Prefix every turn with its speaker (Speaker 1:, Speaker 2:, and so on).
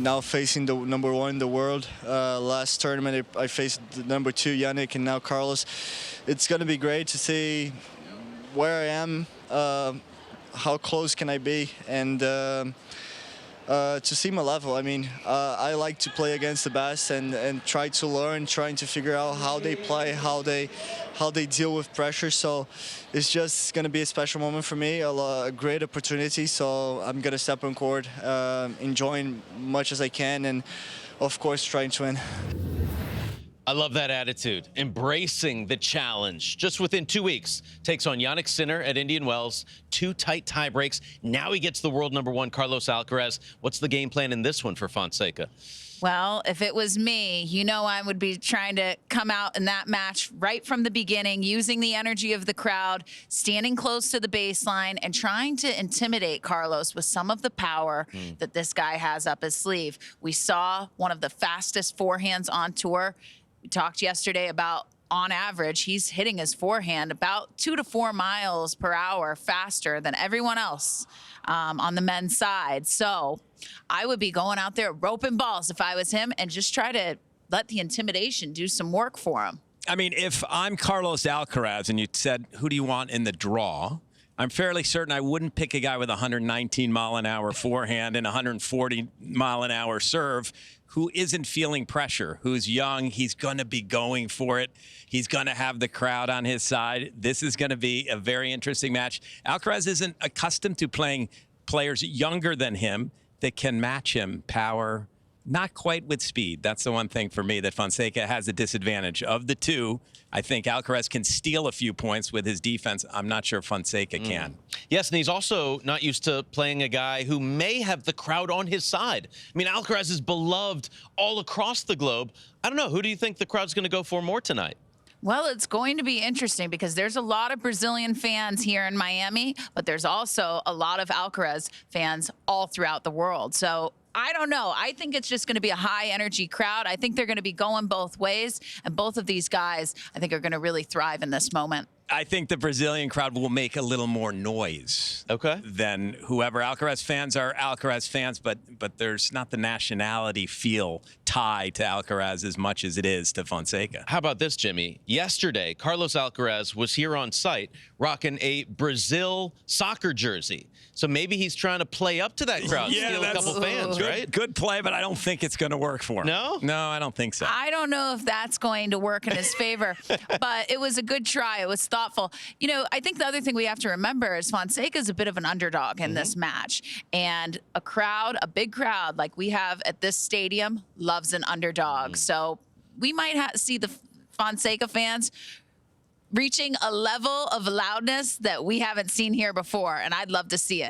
Speaker 1: Now facing the #1 in the world. Last tournament I faced the #2 Yannick, and now Carlos. It's gonna be great to see where I am, how close can I be, and to see my level. I mean, I like to play against the best and try to learn, trying to figure out how they play, how they deal with pressure. So it's just going to be a special moment for me, a great opportunity. So I'm going to step on court, enjoying much as I can, and of course trying to win.
Speaker 2: I love that attitude, embracing the challenge. Just within 2 weeks, takes on Jannik Sinner at Indian Wells. 2 tight tie breaks. Now he gets the world #1, Carlos Alcaraz. What's the game plan in this one for Fonseca?
Speaker 3: Well, if it was me, you know I would be trying to come out in that match right from the beginning, using the energy of the crowd, standing close to the baseline, and trying to intimidate Carlos with some of the power that this guy has up his sleeve. We saw one of the fastest forehands on tour. We talked yesterday about, on average, he's hitting his forehand about 2 to 4 miles per hour faster than everyone else on the men's side. So I would be going out there roping balls if I was him, and just try to let the intimidation do some work for him.
Speaker 4: I mean, if I'm Carlos Alcaraz and you said, who do you want in the draw? I'm fairly certain I wouldn't pick a guy with a 119-mile-an-hour forehand and 140-mile-an-hour serve who isn't feeling pressure, who's young. He's going to be going for it. He's going to have the crowd on his side. This is going to be a very interesting match. Alcaraz isn't accustomed to playing players younger than him that can match him power, not quite with speed. That's the one thing for me that Fonseca has a disadvantage. Of the two, I think Alcaraz can steal a few points with his defense. I'm not sure Fonseca can.
Speaker 2: Yes, and he's also not used to playing a guy who may have the crowd on his side. I mean, Alcaraz is beloved all across the globe. I don't know. Who do you think the crowd's going to go for more tonight?
Speaker 3: Well, it's going to be interesting because there's a lot of Brazilian fans here in Miami, but there's also a lot of Alcaraz fans all throughout the world. So I don't know. I think it's just going to be a high-energy crowd. I think they're going to be going both ways, and both of these guys, I think, are going to really thrive in this moment.
Speaker 4: I think the Brazilian crowd will make a little more noise than whoever. Alcaraz fans are Alcaraz fans, but there's not the nationality feel tie to Alcaraz as much as it is to Fonseca.
Speaker 2: How about this, Jimmy? Yesterday, Carlos Alcaraz was here on site rocking a Brazil soccer jersey. So maybe he's trying to play up to that crowd, steal a couple fans, right?
Speaker 4: Good play, but I don't think it's going to work for him.
Speaker 2: No?
Speaker 4: No, I don't think so.
Speaker 3: I don't know if that's going to work in his favor, but it was a good try. It was thoughtful. You know, I think the other thing we have to remember is Fonseca's a bit of an underdog in this match, and a crowd, a big crowd like we have at this stadium, loves an underdog. So we might see the Fonseca fans reaching a level of loudness that we haven't seen here before, and I'd love to see it.